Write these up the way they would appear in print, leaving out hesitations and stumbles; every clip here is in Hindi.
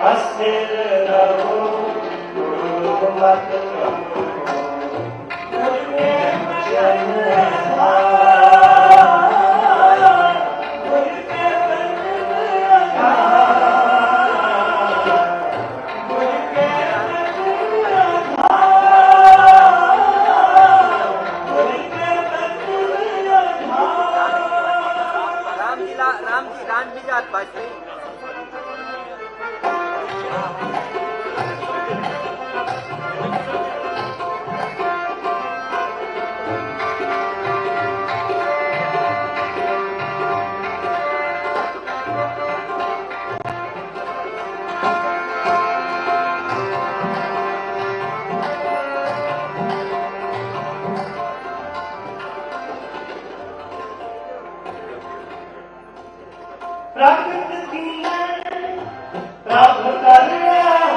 अस्थिर रहो गुरु मत कहो गुरु के वचन आधार गुरु के वचन आधार गुरु के वचन आधार गुरु के वचन आधार। राम जी गान भी जात बाजी प्रकृति प्रभ कर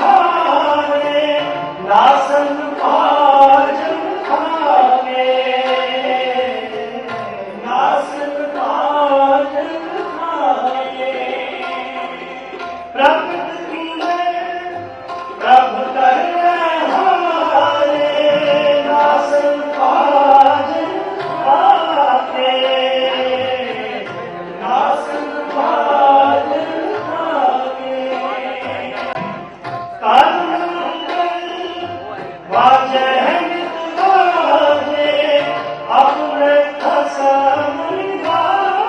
हारे नासन पाजन खागे नासन पाजन खागे प्रकृति प्रभ कर हारे नासन पाजन खागे नासन पाजन खागे वाजे वाजे अपने खसम वाजे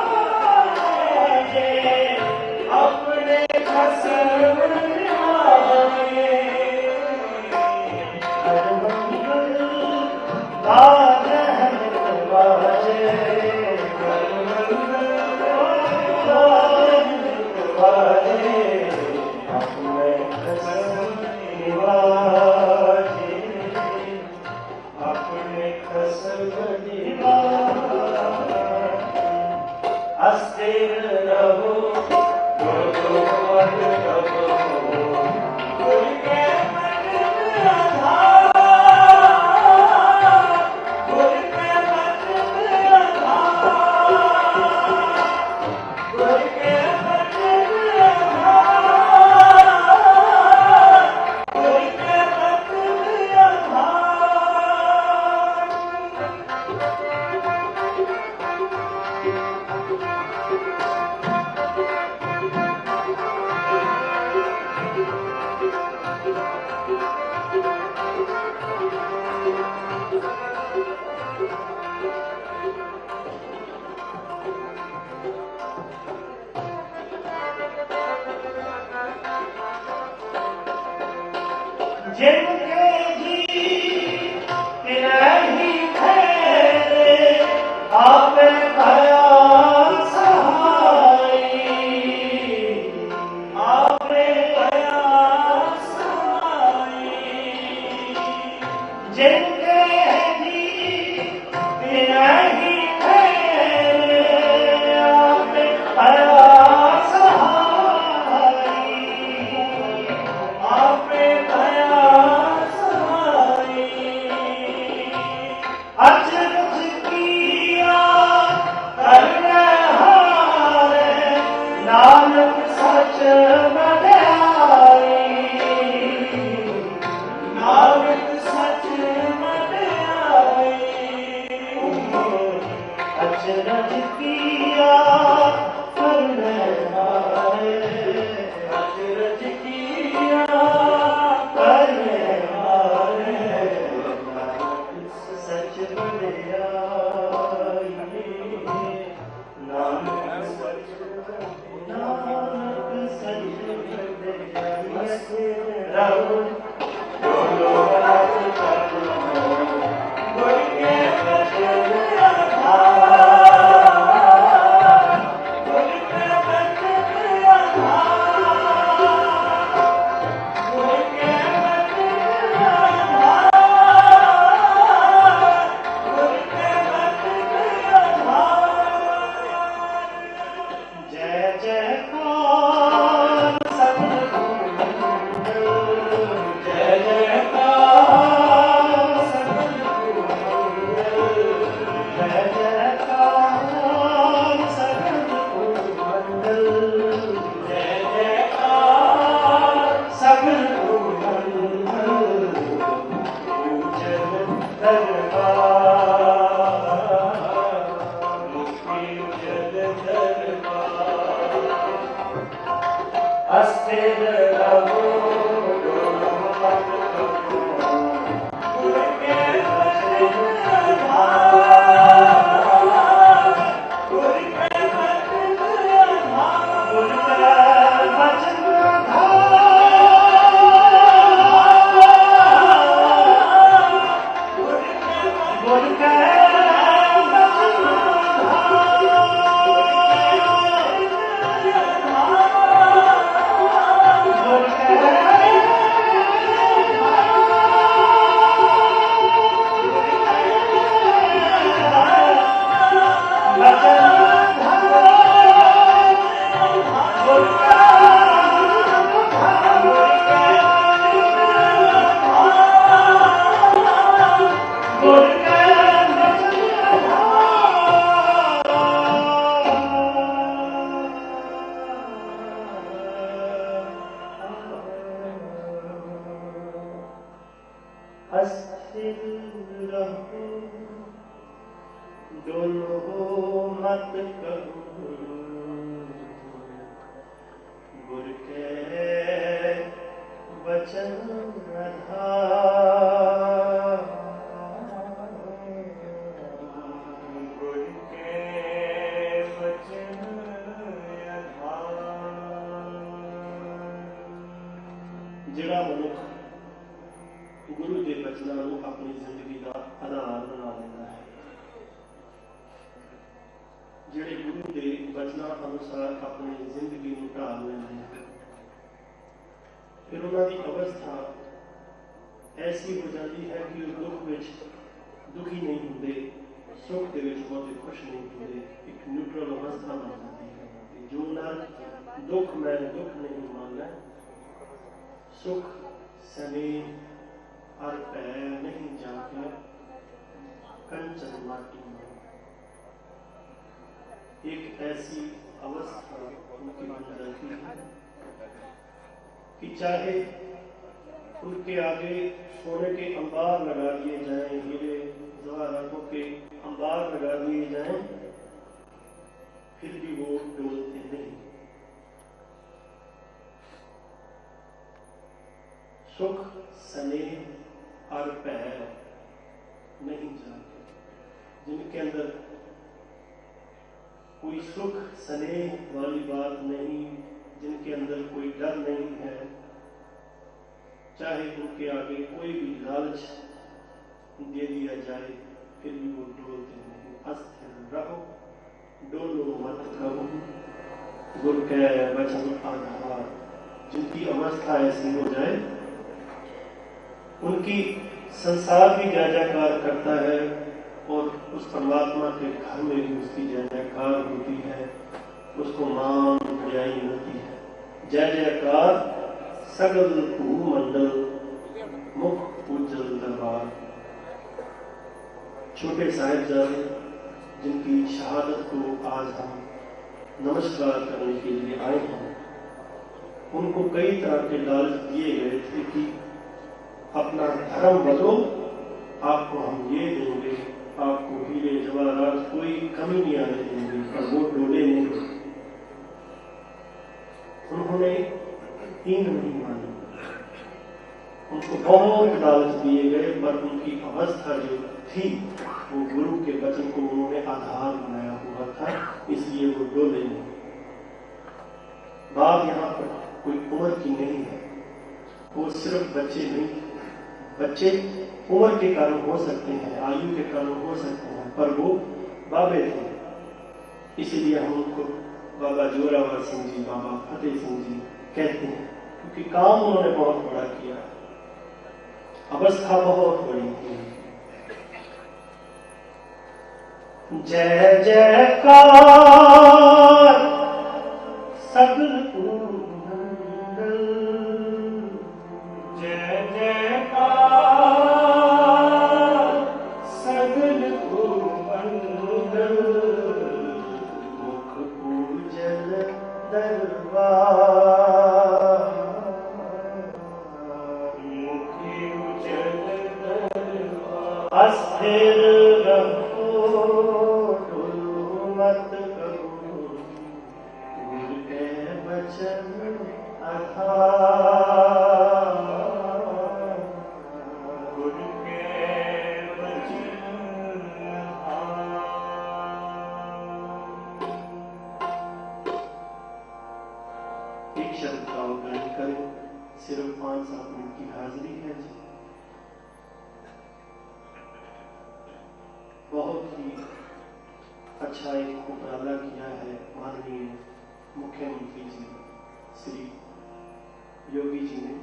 अपने खसम वाजे हर मंगल वाजे वाजे हर मंगल वाजे अपने खसम वाजे अपने खसम अस्थिर रहो गुरु मत कहो गुरु के वचन आधार गुरु के वचन आधार गुरु के वचन आधार गुरु के वचन जिनके जी तिरही ठहरे आपे भया सहाई आपे भया सहाई जिनके जी तिरही ठहरे आपे भया सहाई आपे भया ਜਿਹੜਾ ਮਨੁੱਖ ਗੁਰੂ ਦੇ ਬਚਨਾਂ ਨੂੰ ਆਪਣੀ ਜ਼ਿੰਦਗੀ ਦਾ ਆਧਾਰ ਬਣਾ ਲੈਂਦਾ ਹੈ, ਜਿਹੜੇ ਗੁਰੂ ਦੇ ਬਚਨਾਂ ਅਨੁਸਾਰ ਆਪਣੀ ਜ਼ਿੰਦਗੀ ਨੂੰ ਢਾਲ ਲੈਂਦੇ ਹਨ, ਫਿਰ ਉਹਨਾਂ ਦੀ ਅਵਸਥਾ ਐਸੀ ਹੋ ਜਾਂਦੀ ਹੈ ਕਿ ਉਹ ਦੁੱਖ ਵਿੱਚ ਦੁਖੀ ਨਹੀਂ ਹੁੰਦੇ, ਸੁੱਖ ਦੇ ਵਿੱਚ ਬਹੁਤੇ ਖੁਸ਼ ਨਹੀਂ ਹੁੰਦੇ, ਇੱਕ ਨਿਊਟਰਲ ਅਵਸਥਾ ਬਣ ਜਾਂਦੀ ਹੈ। ਜੋ ਨਾਲ ਦੁੱਖ ਮੈਂ ਦੁੱਖ ਨਹੀਂ ਮੰਨਦਾ, सुख सने हर पै नहीं जाके कंचन माटी में, एक ऐसी अवस्था उनकी बन जाती है कि चाहे उनके आगे सोने के अंबार लगा दिए जाएं, हीरे जवाहरातों के अंबार लगा दिए जाएं, फिर भी वो डोलते नहीं। सुख स्नेह और भय नहीं जाते, जिनके अंदर कोई सुख स्नेह वाली बात नहीं, जिनके अंदर कोई डर नहीं है, चाहे उनके आगे कोई भी लालच दे दिया जाए फिर भी वो डोलते नहीं। अस्थिर रहो डोलो मत करो, गुर के वचन आधार। जिनकी अवस्था ऐसी हो जाए उनकी संसार भी जय जयकार करता है और उस परमात्मा के घर में भी उसकी जय जयकार होती है, उसको मान बजाई मिलती है। जय जयकार सगल भूमंडल मुख उज्जवल दरबार। छोटे साहिबजादे जिनकी शहादत को आज हम नमस्कार करने के लिए आए हैं, उनको कई तरह के लालच दिए गए थे कि अपना धर्म बदलो, आपको हम ये देंगे, आपको हीरे जवाहरात कोई कमी नहीं आने देंगे, पर वो डोले नहीं। उन्होंने हीन नहीं मानी, उनको बहुत लालच दिए गए, पर उनकी अवस्था जो थी वो गुरु के वचन को उन्होंने आधार बनाया हुआ था, इसलिए वो डोले नहीं। बात यहाँ पर कोई उम्र की नहीं है, वो सिर्फ बच्चे नहीं, बच्चे उम्र के कारण हो सकते हैं, आयु के कारण हो सकते हैं, पर वो बाबे थे, इसीलिए हम उनको बाबा जोरावर सिंह जी, बाबा फतेह सिंह जी कहते हैं, क्योंकि काम उन्होंने बहुत बड़ा किया, अवस्था बहुत बड़ी थी। जय जयकार सगल मंगल, जय जयकार सगल मंगल, मुख पूजन दरबार, मुख पूजन दरबार। अस्थिर रहो मत करो, गुर के वचन गुर के वचन एक शब्द का गायन करें, सिर्फ 5-7 मिनट की हाजिरी है जी। बहुत ही अच्छा एक उपराला किया है माननीय मुख्यमंत्री जी श्री योगी जी ने।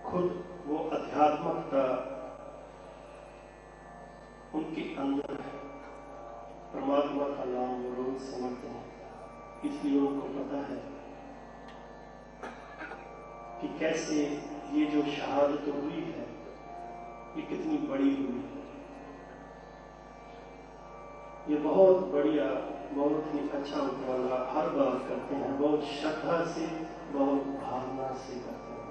खुद वो अध्यात्मकता उनके अंदर है, परमात्मा का नाम वो रोज समझते हैं, इसलिए उनको पता है कि कैसे ये जो शहादत हुई है ये कितनी बड़ी हुई है। ये बहुत बढ़िया, बहुत ही अच्छा उपराला हर बार करते हैं, बहुत श्रद्धा से, बहुत भावना से करते हैं।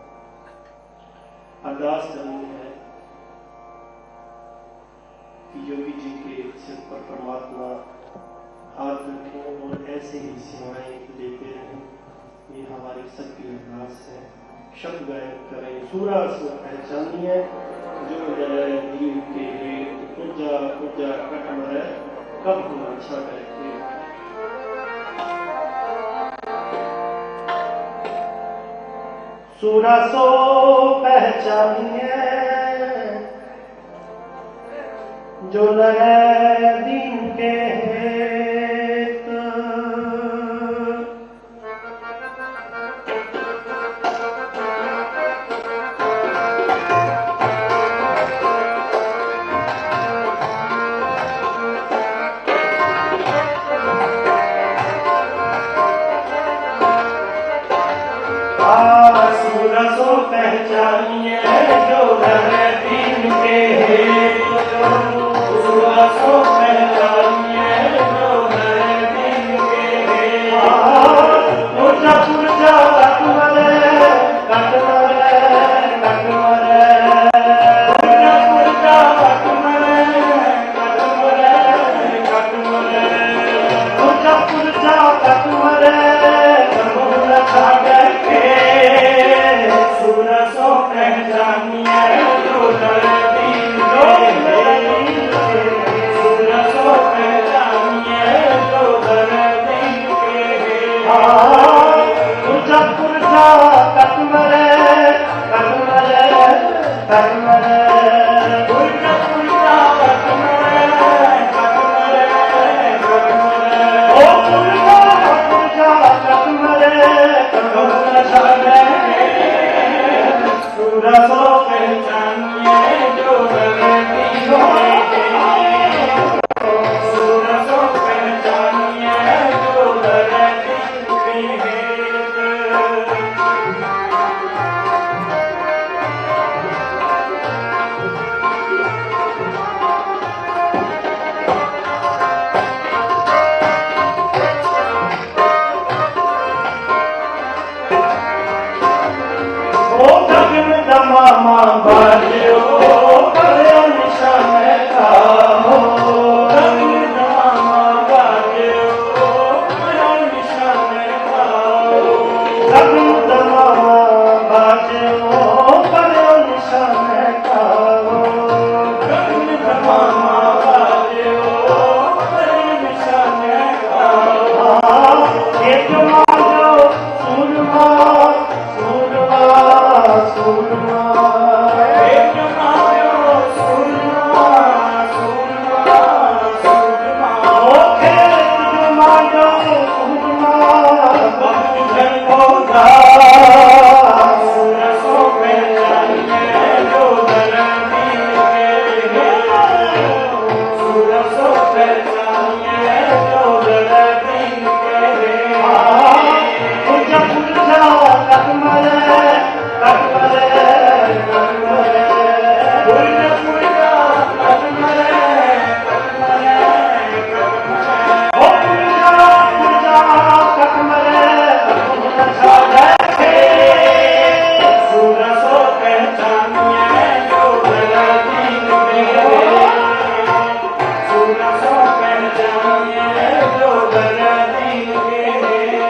अरदास करनी है कि योगी जी के सिर पर परमात्मा हाथ रखें और ऐसे ही सेवाएं लेते रहें। ये हमारी सबकी अरदास है। शब्द गायन करें, सूरा सुर पहचानिए जो जय दीन के हेत पूजा पूजा कटमर कब हम अच्छा करते। सूरा सो पहचानिए जो लगे दीन के हेत। सूरा सो पहचानिए जो लगे दीन के हेत। सूरा सो पहचानिए जो लगे दीन के हेत। पूजा पूजा कटमरे कटमरे कटमरे, पूजा पूजा कटमरे कटमरे कटमरे, पूजा पूजा कटमरे कमल खागे के। सूरा सो पहचानिए जो लगे दीन के हेत। सूरा सो पहचानिए जो लगे दीन के हेत। पूजा पूजा कटमरे कटमरे कटमरे, पूजा पूजा कटमरे कटमरे कटमरे, ओ पूजा पूजा कटमरे कमल खागे के। सूरा सो पहचानिए जो लगे दीन के हेत। सूरा सो पहचानिए जो लगे दीन के हेत। ओ गगन दमामा बाजो करो निशान खाओ। गगन दमामा बाजो करो निशान खाओ। गगन दमामा बाजो करो निशान खाओ। गगन दमामा बाजो करो निशान खाओ। ये जमानो सूरमा सूरमा सूरमा, ये जमानो सूरमा सूरमा सूरमा, ओ खेत जमानो सूरमा बहुत जन होगा। सूरा सो पहचानिए जो लगे दीन के हेत। सूरा सो पहचानिए जो लगे दीन के हेत। पूजा पूजा कटमरे कटमरे कटमरे, पूजा पूजा कटमरे कटमरे कटमरे, ओ पूजा पूजा कटमरे कमल खागे के। सूरा सो पहचानिए जो लगे दीन के हेत। सूरा सो पहचानिए जो लगे दीन के हेत।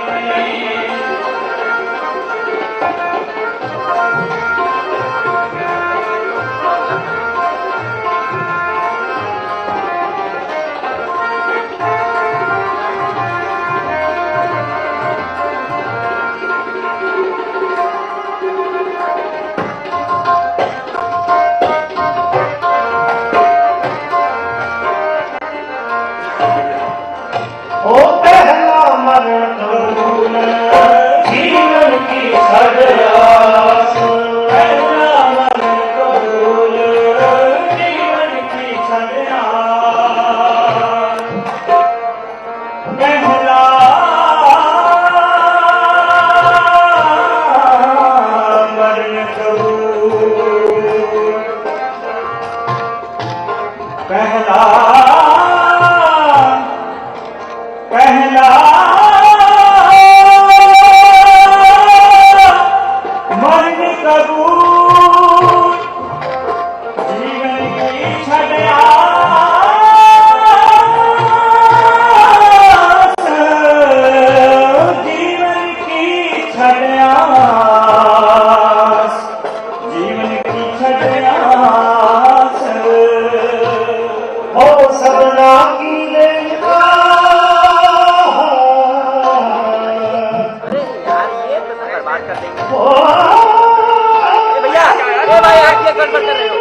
छड़यास जीवन की छड़यास हो सबना की लेखा भैया ए भाई आप ये गड़बड़ कर रहे हो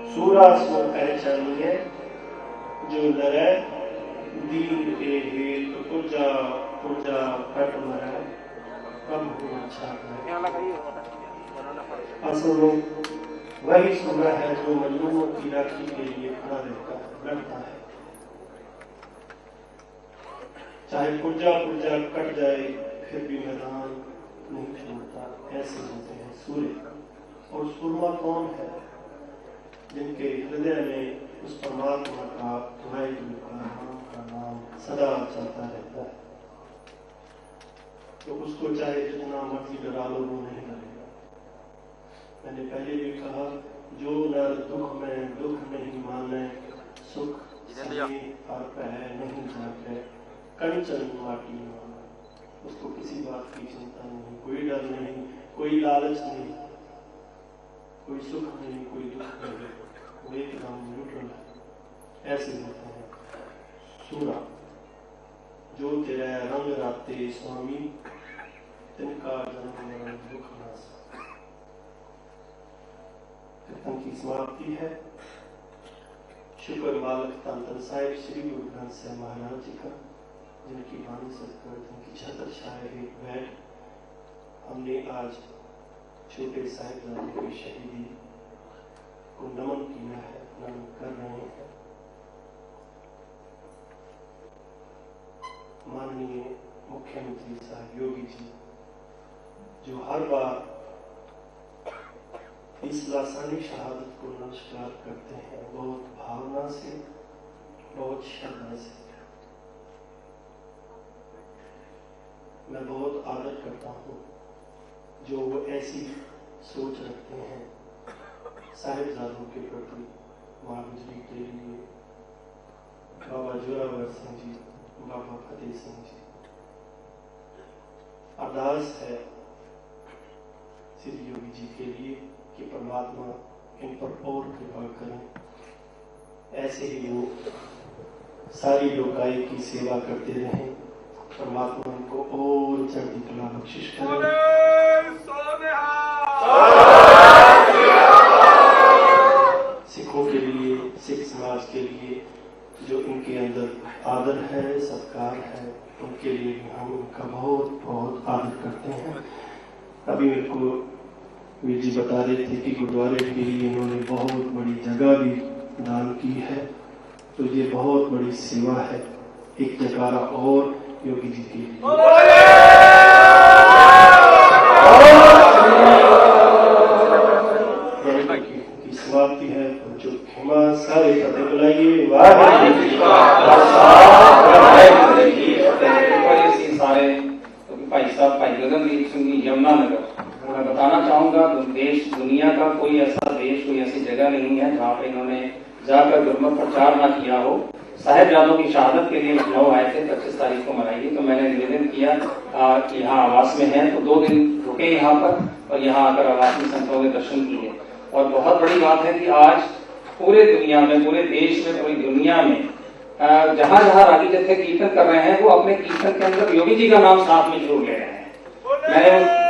सूरा सो पहचानिए जो लरे दीन ए हेत पुरजा पुरजा कट मरे कब होना चाहता है। असल में वही सूरा है जो मजलूमों की राखी के लिए खड़ा रहता है, लड़ता है। चाहे पुरजा पुरजा कट जाए फिर भी मैदान नहीं छोड़ता। ऐसे होते हैं सूर्य। और सूरमा कौन है? जिनके हृदय में उस परमात्मा का नाम सदा चलता रहता है, तो उसको चाहे जितना मर्जी डरा लो वो नहीं डरेगा। मैंने पहले भी कहा, जो नर दुख में दुख नहीं माने, सुख नहीं जाते, कंचन माटी माना। उसको किसी बात की चिंता नहीं, कोई डर नहीं, कोई लालच नहीं, कोई सुख नहीं, कोई दुख नहीं, वो एकदम न्यूट्रल है। ऐसे होते हैं सूरा। जो तेरा रंग राते स्वामी, तिनका जन्म मरण दुख नाश। कीर्तन की समाप्ति है। शुक्र मालक तांतन साहिब श्री गुरु ग्रंथ साहिब महाराज जी का, जिनकी वाणी सत्कर, जिनकी छत्र छाए एक बैठ हमने आज छोटे साहिबजादे की शहीदी को नमन किया है, नमन कर रहे हैं। माननीय मुख्यमंत्री साहब योगी जी, जो हर बार इस लासानी शहादत को नमस्कार करते हैं, बहुत भावना से, बहुत श्रद्धा से। मैं बहुत आदर करता हूँ जो वो ऐसी सोच रखते हैं साहिबजादों के प्रति। माँ गुजरी के लिए बाबा जोरावर सिंह जी, बाबा फतेह सिंह जी, अरदास है श्री योगी जी के लिए कि परमात्मा इन पर और कृपा करें। ऐसे ही वो सारी लोकाई की सेवा करते रहें। परमात्मा उनको और चढ़ती कला बख्शिश करें। सिखों के लिए, सिख समाज के लिए जो इनके अंदर आदर है, सत्कार है, उनके लिए भी हम उनका बहुत बहुत आदर करते हैं। अभी मेरे को वीर जी बता रहे थे कि गुरुद्वारे के लिए इन्होंने बहुत बड़ी जगह भी दान की है, तो ये बहुत बड़ी सेवा है। एक जयकारा और योगी जी की समाप्ति है। तो जो क्षमा सारे फतेह बुलाइए। सारे भाई साहब, भाई गगनदीप सिंह जी, यमुनानगर। मैं बताना चाहूंगा, देश दुनिया का कोई ऐसा देश, कोई ऐसी जगह नहीं है जहाँ पे इन्होंने जाकर गुरमत प्रचार ना किया हो। साहिबजादों की शहादत के लिए लखनऊ आए थे, 25 तारीख को मनाई, तो मैंने निवेदन किया कि यहाँ आवास में हैं तो 2 दिन रुके यहाँ पर और यहाँ आकर आवास में संतों के दर्शन किए। और बहुत बड़ी बात है कि आज पूरे दुनिया में, पूरे देश में, पूरी दुनिया में जहाँ जहाँ रागी जत्थे कीर्तन कर रहे हैं, वो अपने कीर्तन के अंदर योगी जी का नाम साथ में जरूर ले रहे हैं।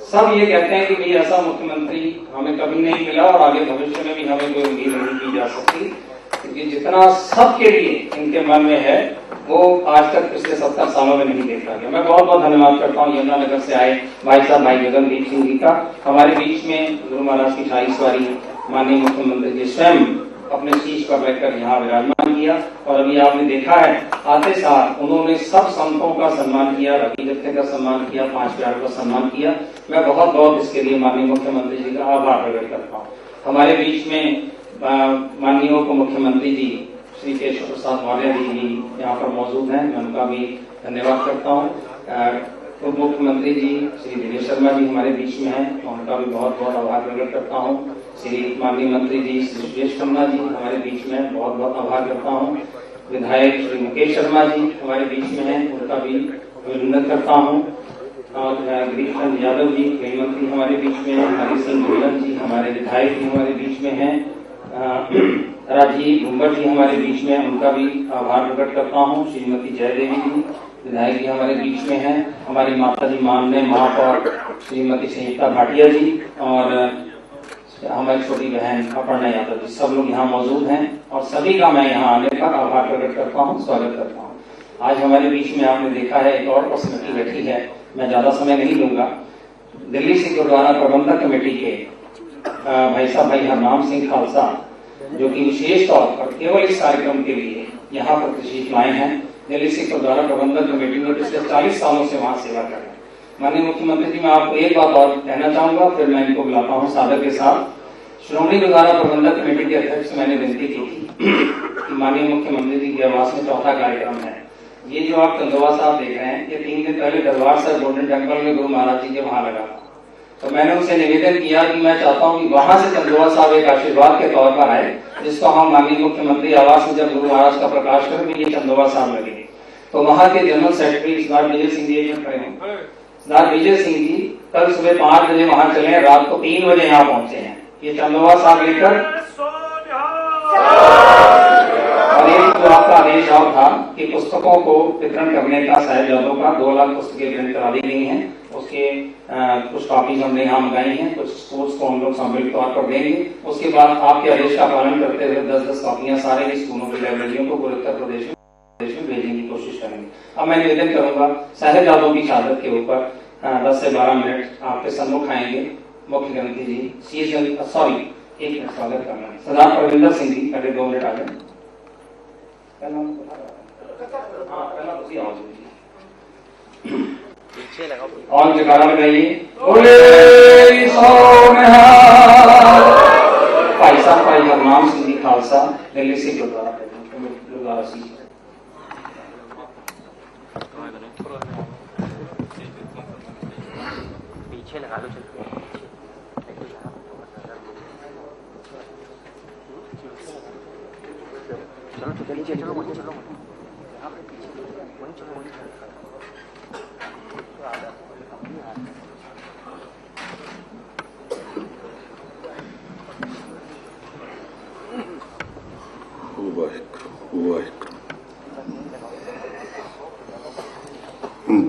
सब ये कहते हैं कि भाई ऐसा मुख्यमंत्री हमें कभी नहीं मिला और आगे भविष्य में भी हमें कोई उम्मीद नहीं की जा सकती, क्योंकि जितना सबके लिए इनके मन में है वो आज तक पिछले 70 सालों में नहीं देखा गया। मैं बहुत बहुत धन्यवाद करता हूँ यमुनानगर से आए भाई साहब, भाई गगनदीप सिंह जी का। हमारे बीच में गुरु महाराज की 28 सवारी माननीय मुख्यमंत्री जी स्वयं अपने शीश पर बैठकर यहाँ विराजमान किया। और अभी आपने देखा है, आते साथ उन्होंने सब संतों का सम्मान किया, रवि जत्थे का सम्मान किया, 5 प्यारों का सम्मान किया। मैं बहुत बहुत इसके लिए माननीय मुख्यमंत्री जी का आभार प्रकट करता हूँ। हमारे बीच में माननीय उप मुख्यमंत्री जी श्री केशव प्रसाद मौर्य जी भी यहाँ पर मौजूद हैं, मैं उनका भी धन्यवाद करता हूँ। उप मुख्यमंत्री जी श्री दिनेश शर्मा जी हमारे बीच में हैं, मैं उनका भी बहुत बहुत आभार प्रकट करता हूँ। श्री माननीय मंत्री जी श्री सुरेश खन्ना जी हमारे बीच में, बहुत बहुत आभार करता हूँ। विधायक श्री मुकेश शर्मा जी हमारे बीच में हैं, उनका भी अभिनंदन करता हूँ। और गिरीश चंद्र यादव जी गृह मंत्री हमारे बीच में हैं, हरि सिंह गोलन जी हमारे विधायक भी हमारे बीच में हैं, राजीव भुम्बर जी हमारे बीच में, उनका भी आभार प्रकट करता हूँ। श्रीमती जयदेवी जी विधायक जी हमारे बीच में हैं, हमारी माता जी माननीय महापौर श्रीमती संयुक्ता भाटिया जी और हमारी छोटी बहन अपर्णा यादव जी, सब लोग यहाँ मौजूद हैं और सभी का मैं यहाँ आने का आभार प्रकट करता हूँ, स्वागत करता हूँ। आज हमारे बीच में आपने देखा है एक और पर्सनैलिटी बैठी है, मैं ज्यादा समय नहीं लूंगा। दिल्ली सिख गुरुद्वारा प्रबंधक कमेटी के भाई साहब भाई हरनाम सिंह खालसा, जो कि विशेष तौर पर केवल इस कार्यक्रम के लिए यहाँ पर तशरीफ लाए हैं। दिल्ली सिख गुरुद्वारा प्रबंधक कमेटी में पिछले 40 सालों से वहाँ सेवा कर रहे हैं। माननीय मुख्यमंत्री जी, मैं आपको एक बात और कहना चाहूंगा, फिर मैं इनको बुलाता हूँ सादर के साथ। श्रोमणी गुरुद्वारा प्रबंधक कमेटी के अध्यक्ष से मैंने विनती की थी कि माननीय मुख्यमंत्री जी के आवास में चौथा कार्यक्रम है। ये जो आप चंदोवा साहब देख रहे हैं, ये 3 दिन पहले दरबार साहब गोल्डन टेम्पल में गुरु महाराज जी के वहां लगा था। तो मैंने उनसे निवेदन किया कि मैं चाहता हूं कि वहां से चंदोवा साहब एक आशीर्वाद के तौर पर आए, जिसको हम माननीय मुख्यमंत्री आवास में जब गुरु महाराज का प्रकाश करें ये चंदोवा साहब लगेंगे। तो वहां के जनरल सेक्रेटरी सरदार विजय सिंह जी सरदार विजय सिंह जी कल सुबह 5 बजे वहां चले, रात को 3 बजे यहाँ पहुंचे हैं। ये चंदोवा साहब लेकर और एक जो आपका आदेश और था कि पुस्तकों को वितरण करने का साहिबजादों का 2 लाख पुस्तकें प्रिंट करा दी गई हैं। उसके कुछ कॉपीज हमने यहाँ मंगाई हैं, कुछ स्कूल्स को हम लोग सामूहिक तौर पर देंगे। उसके बाद आपके आदेश का पालन करते हुए 10-10 कॉपियां सारे ही स्कूलों की लाइब्रेरियों को पूरे उत्तर प्रदेश में भेजने की कोशिश करेंगे। अब मैं निवेदन करूंगा, साहिबजादों की शहादत के ऊपर 10 से 12 मिनट आपके सम्मुख आएंगे मुख्य ग्रंथी जी एक मिनट स्वागत करना है सरदार परविंदर सिंह जी, पहले 2 मिनट आ जाए। और जयकारा लगाइए, बोले भाई साहब भाई हरनाम सिंह जी खालसा, दिल्ली सिख गुरुद्वारा सिंह। पीछे लगा लो, चलो तो चलिए, चलो वहीं चलो, वहीं चलो, वहीं चलो।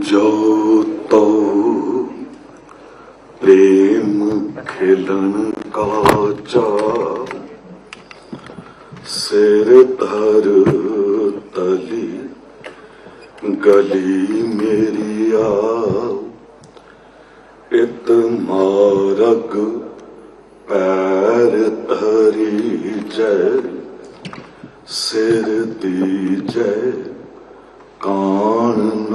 जो तो प्रेम खिलन काचा सिर धर तली गली मेरी आओ, इत मारग पैर धरी जय सिर दीजय कान न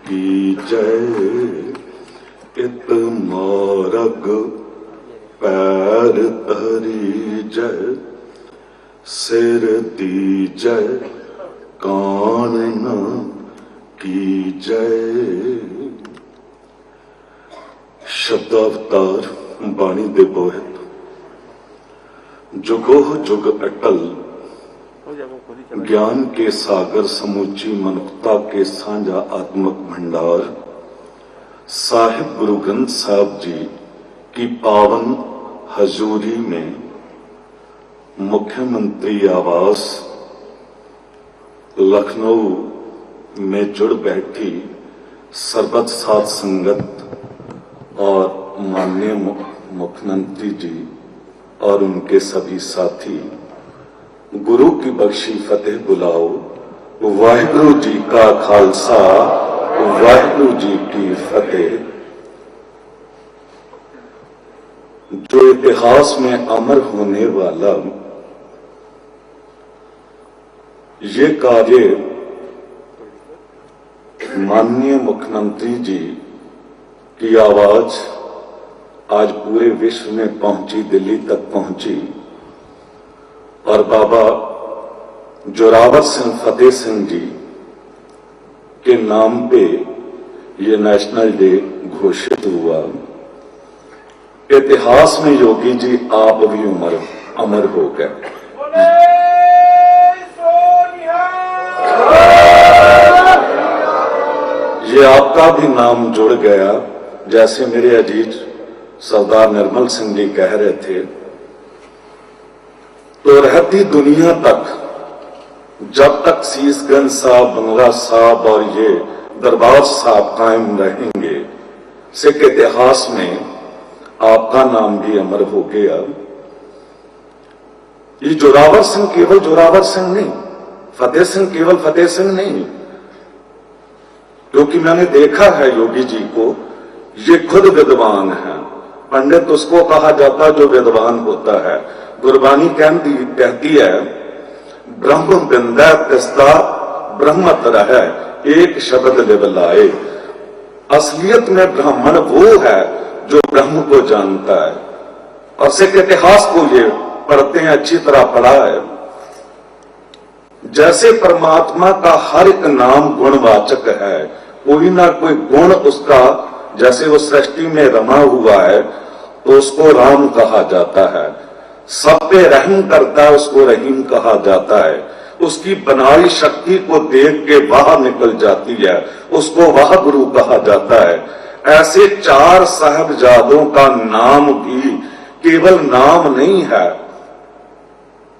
कीजय, इत मारग पैर धरी जय सिर दीजय कान न कीजय। शब्दावतार बाणी दे बोहित जुगोह जुग अटल ज्ञान के सागर समूची मनुष्यता के साझा आत्मक भंडार साहिब गुरु ग्रंथ साहब जी की पावन हजूरी में मुख्यमंत्री आवास लखनऊ में जुड़ बैठी सरबत साथ संगत और माननीय मुख्यमंत्री जी और उनके सभी साथी, गुरु की बख्शी फतेह बुलाओ, वाहिगुरु जी का खालसा, वाहिगुरु जी की फतेह। जो इतिहास में अमर होने वाला ये कार्य माननीय मुख्यमंत्री जी की आवाज आज पूरे विश्व में पहुंची, दिल्ली तक पहुंची और बाबा जोरावर सिंह फतेह सिंह जी के नाम पे ये नेशनल डे घोषित हुआ। इतिहास में योगी जी आप भी अमर हो गए। ये आपका भी नाम जुड़ गया, जैसे मेरे अजीज सरदार निर्मल सिंह जी कह रहे थे। तो रहती दुनिया तक जब तक शीशगंज साहब, बंगला साहब और ये दरबार साहब कायम रहेंगे, सिख इतिहास में आपका नाम भी अमर हो गया। ये जोरावर सिंह केवल जोरावर सिंह नहीं, फतेह सिंह केवल फतेह सिंह नहीं, क्योंकि मैंने देखा है योगी जी को, ये खुद विद्वान है। पंडित उसको कहा जाता जो विद्वान होता है। गुरबानी कहती है ब्रह्म बिंदा तिस्ता ब्रह्म तरह एक शब्द लिव लाए। असलियत में ब्राह्मण वो है जो ब्रह्म को जानता है। और सिख इतिहास को ये पढ़ते हैं, अच्छी तरह पढ़ा है। जैसे परमात्मा का हर एक नाम गुणवाचक है, कोई ना कोई गुण उसका, जैसे वो सृष्टि में रमा हुआ है तो उसको राम कहा जाता है। सब पे रहम करता है, उसको रहीम कहा जाता है। उसकी बनाई शक्ति को देख के वाह निकल जाती है, उसको वाह गुरु कहा जाता है। ऐसे 4 साहिबजादों का नाम भी केवल नाम नहीं है,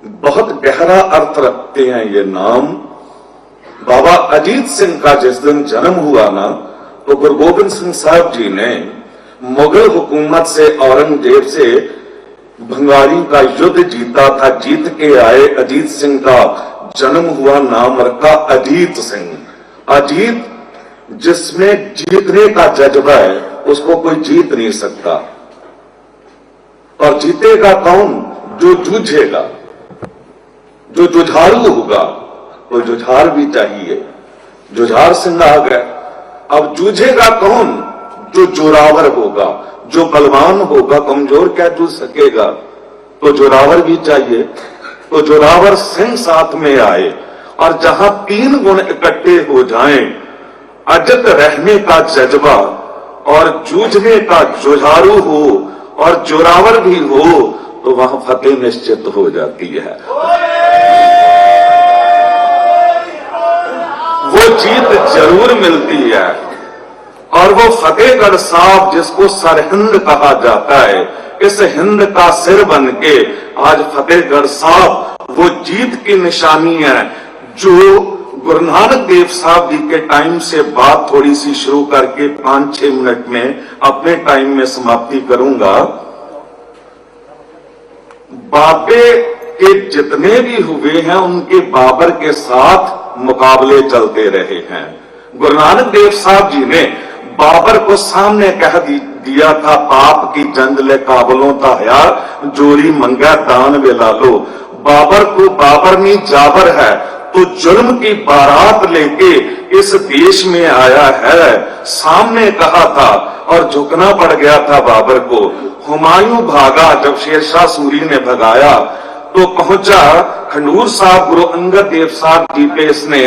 बहुत गहरा अर्थ रखते हैं ये नाम। बाबा अजीत सिंह का जिस दिन जन्म हुआ ना, तो गुरु गोबिंद सिंह साहब जी ने मुगल हुकूमत से, औरंगजेब से भंगारी का युद्ध जीता था। जीत के आए, अजीत सिंह का जन्म हुआ, नाम रखा अजीत सिंह। अजीत जिसमें जीतने का जज्बा है, उसको कोई जीत नहीं सकता। और जीतेगा कौन? जो जूझेगा, जो जुझारू होगा। कोई जुझार भी चाहिए, जुझार सिंह आ गया। अब जूझेगा कौन? जो जोरावर होगा, जो बलवान होगा। कमजोर क्या जूझ सकेगा? तो जोरावर भी चाहिए। तो जोरावर सिंह साथ में आए। और जहां 3 गुण इकट्ठे हो जाएं, अजत रहने का जज्बा और जूझने का जुझारू हो और जोरावर भी हो, तो वहां फतेह निश्चित हो जाती है। वो जीत जरूर मिलती है। और वो फतेहगढ़ साहब, जिसको सरहिंद कहा जाता है, इस हिंद का सिर बन के आज फतेहगढ़ साहब वो जीत की निशानी है, जो गुरु नानक देव साहब जी के टाइम से बात थोड़ी सी शुरू करके 5-6 मिनट में अपने टाइम में समाप्ति करूंगा। बाबे के जितने भी हुए हैं, उनके बाबर के साथ मुकाबले चलते रहे हैं। गुरु नानक देव साहब जी ने बाबर को सामने कह दिया था, पाप की जंग ले काबलों ताया, जोरी मंगा दान वेला लो। बाबर को बाबर नहीं जाबर है, तो जुल्म की बारात लेके इस देश में आया है, सामने कहा था। और झुकना पड़ गया था बाबर को। हुमायूं भागा, जब शेरशाह सूरी ने भगाया तो पहुंचा खंडूर साहब गुरु अंगद देव साहब जी पे इसने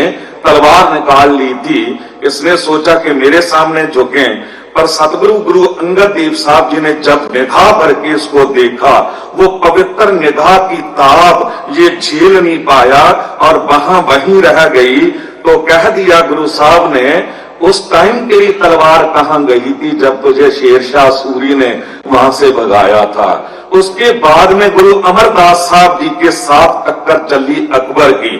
तलवार निकाल ली थी। इसने सोचा कि मेरे सामने झुकें, पर सतगुरु गुरु अंगद देव साहब जी ने जब निगाह भर के इसको देखा, वो पवित्र निगाह की ताब ये झेल नहीं पाया और वहां वहीं रह गई। तो कह दिया गुरु साहब ने, उस टाइम तेरी तलवार कहां गई थी जब तुझे शेरशाह सूरी ने वहां से भगाया था। उसके बाद में गुरु अमरदास साहब जी के साथ टक्कर चली अकबर की,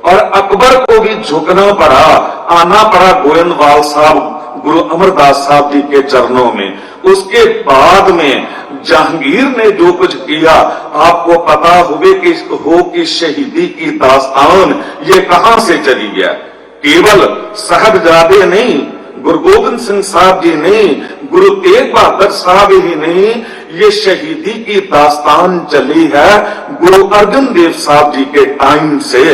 और अकबर को भी झुकना पड़ा, आना पड़ा गोविंदवाल साहब गुरु अमरदास साहब जी के चरणों में। उसके बाद में जहांगीर ने जो कुछ किया, आपको पता हो कि शहीदी की दास्तान ये कहां से चली है। केवल साहिबजादे नहीं, गुरु गोबिंद सिंह साहब जी नहीं, गुरु तेग बहादुर साहब ही नहीं, ये शहीदी की दास्तान चली है गुरु अर्जुन देव साहब जी के टाइम से।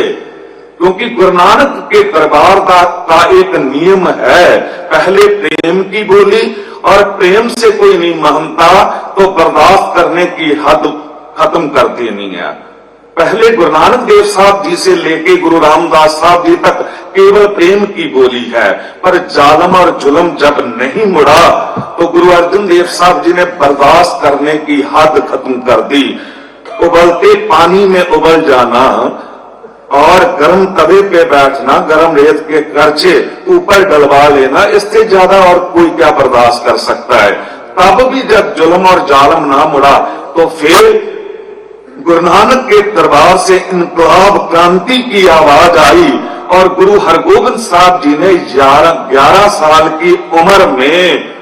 क्योंकि गुरु नानक के दरबार का एक नियम है, पहले प्रेम की बोली, और प्रेम से कोई नहीं मानता तो बर्दाश्त करने की हद खत्म कर देनी है। पहले गुरु नानक देव साहब जी से लेके गुरु रामदास साहब जी तक केवल प्रेम की बोली है, पर जालम और जुल्म जब नहीं मुड़ा तो गुरु अर्जुन देव साहब जी ने बर्दाश्त करने की हद खत्म कर दी। उबलते पानी में उबल जाना और गर्म तवे पे बैठना, गर्म रेत के करछे ऊपर डलवा लेना, इससे ज्यादा और कोई क्या बर्दाश्त कर सकता है। तब भी जब जुल्म और जालम ना मुड़ा तो फिर गुरु नानक के दरबार से इनकलाब क्रांति की आवाज आई और गुरु हरगोबिंद साहब जी ने 11 साल की उम्र में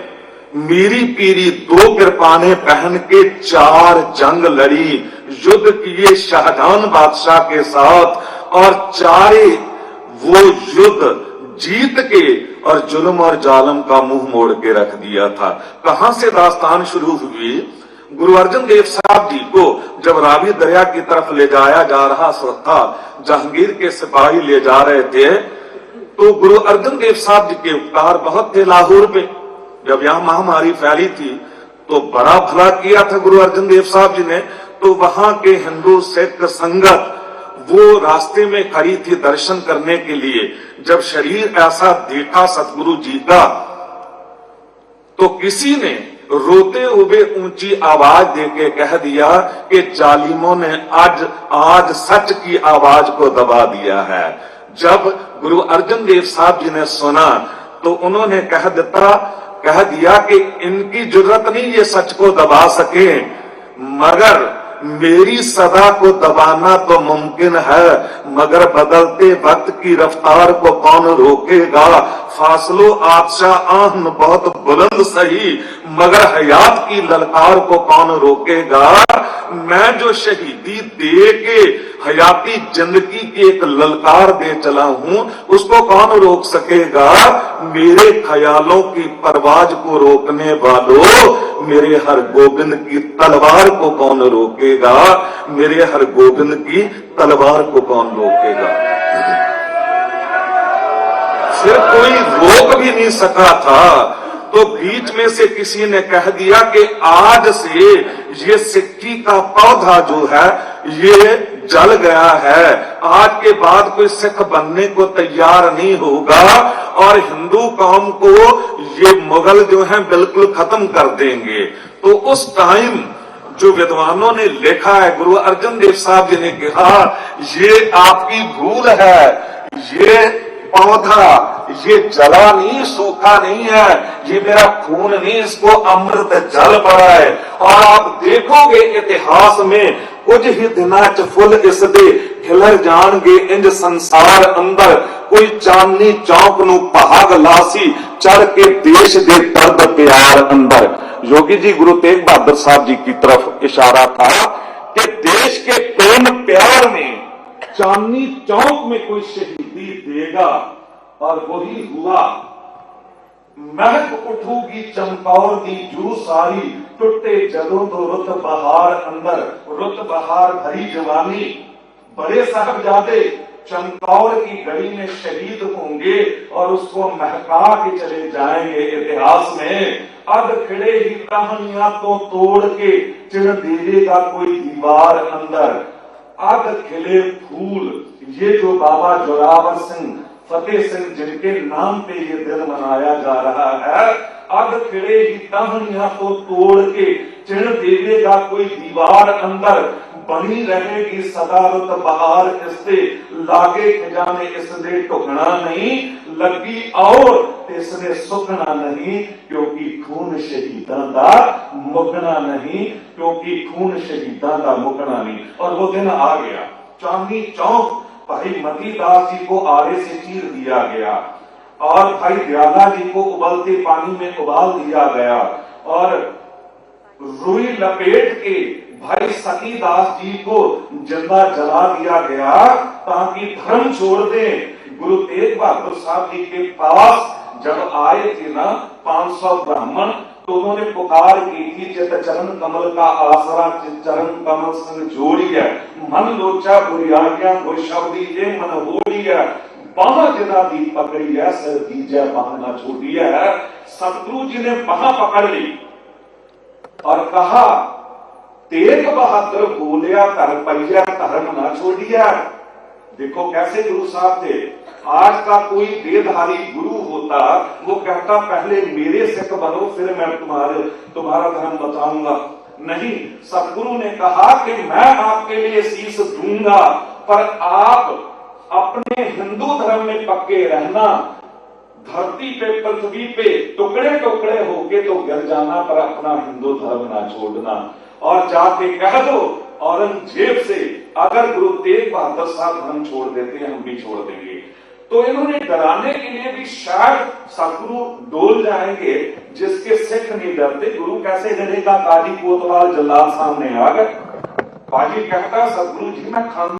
मीरी पीरी 2 कृपाने पहन के 4 जंग लड़ी, युद्ध किए शाहजहां बादशाह के साथ और चारे वो युद्ध जीत के और जुल्म और जालम का मुंह मोड़ के रख दिया था। कहां से दास्तान शुरू हुई? गुरु अर्जन देव साहब जी को जब रावी दरिया की तरफ ले जाया जा रहा था, जहांगीर के सिपाही ले जा रहे थे, तो गुरु अर्जन देव साहब जी के उपकार बहुत थे लाहौर में। जब यहां महामारी फैली थी तो बड़ा भला किया था गुरु अर्जन देव साहब जी ने। तो वहां के हिंदू सिख संगत वो रास्ते में खड़ी थी दर्शन करने के लिए। जब शरीर ऐसा देखा सतगुरु जी का, तो किसी ने रोते हुए ऊंची आवाज देके कह दिया कि जालिमों ने आज सच की आवाज को दबा दिया है। जब गुरु अर्जन देव साहब जी ने सुना तो उन्होंने कह दिया कि इनकी जरूरत नहीं ये सच को दबा सके, मगर मेरी सदा को दबाना तो मुमकिन है, मगर बदलते वक्त की रफ्तार को कौन रोकेगा। फासलो आतशा आहन बहुत बुलंद सही, मगर हयात की ललकार को कौन रोकेगा। मैं जो शहीदी दे के हयाती जिंदगी की एक ललकार दे चला हूं, उसको कौन रोक सकेगा। मेरे ख्यालों की परवाज को रोकने वालों, मेरे हर गोबिंद की तलवार को कौन रोकेगा। मेरे हर गोबिंद की तलवार को कौन रोकेगा। फिर कोई रोक भी नहीं सका था, तो बीच में से किसी ने कह दिया कि आज से ये सिक्की का पौधा जो है ये जल गया है, आज के बाद कोई सिख बनने को तैयार नहीं होगा और हिंदू कौम को ये मुगल जो है बिल्कुल खत्म कर देंगे। तो उस टाइम जो विद्वानों ने लिखा है, गुरु अर्जन देव साहब जी ने कहा ये आपकी भूल है, ये पौधा ये जला नहीं, सूखा नहीं है, ये मेरा खून नहीं, इसको अमृत जल पड़ा है। और आप देखोगे इतिहास में कुछ ही दिना च फुल इसदे खिलर जाणगे इंज संसार अंदर, कोई चांदनी चौक नू पहाग लासी चढ़ के देश दे दर्द प्यार अंदर। योगी जी गुरु तेग बहादुर साहब जी की तरफ इशारा था कि देश के प्रेम प्यार में चांदनी चौक में कोई शहीदी देगा, और वही हुआ। महक उठूगी चमकौर दी जू सारी, टुटे जदों तो रुत बहार अंदर, रुत बहार भरी जवानी। बड़े साहबजादे चमकौर की गली में शहीद होंगे और उसको महका के चले जाएंगे इतिहास में। अब खिड़े ही कहानियां तो तोड़ के चिढ़ देगा कोई दीवार अंदर। अब खिले फूल, ये जो बाबा जोरावर सिंह फतेह सिंह जिनके नाम पे ये दिन मनाया जा रहा है, अब खिड़े ही कहानियां तो तोड़ के चिढ़ देगा कोई दीवार अंदर। बनी रहेगी सदा रुत बहार इससे, लागे खजाने इसने टुकना नहीं, लगी और इसने सुखना नहीं, क्योंकि खून शहीदां दा मुकना नहीं, क्योंकि खून शहीदां दा मुकना नहीं। और वो दिन आ गया। चांदनी चौक भाई मती दास जी को आरे से चीर दिया गया और भाई दयाला जी को उबलते पानी में उबाल दिया गया और रुई लपेट के भाई सती दास जी को जिंदा जला दिया गया ताकि धर्म छोड़ दें। गुरु तेग बहादुर साहब जी के पास जब आए थे ना 500 ब्राह्मण, तो उन्होंने पुकार की थी चित चरण कमल का आसरा, चित चरण कमल संग जोड़ी है, मन लोचा बुरियागियां गुर शब्दी ये मन होड़ी है, बाह जिना दी पकड़ी है सर दीजय बाह ना छोड़ी है। सतगुरु जी ने बाह पकड़ ली और कहा तेग बहादुर बोलिया कर पैया धर्म ना छोड़िया। देखो कैसे गुरु साहब थे। आज का कोई देहधारी गुरु होता, वो कहता पहले मेरे सिख बनो फिर मैं तुम्हारा धर्म बताऊंगा। नहीं, सतगुरु ने कहा कि मैं आपके लिए शीश दूंगा, पर आप अपने हिंदू धर्म में पक्के रहना। धरती पे पृथ्वी पे टुकड़े टुकड़े होके तो गिर जाना, पर अपना हिंदू धर्म ना छोड़ना। और जाके कह दो औरंगजेब से अगर गुरु तेग बहादुर साहब धर्म छोड़ देते हैं, हम भी छोड़ देंगे। तो इन्होंने डराने के लिए भी शायद सदगुरु डोल जाएंगे, जिसके सिख नहीं डरते। गुरु कैसे डरेगा? काजी कोतवाल जल्लाद सामने आ गए। बाजी कहता सदगुरु जी मैं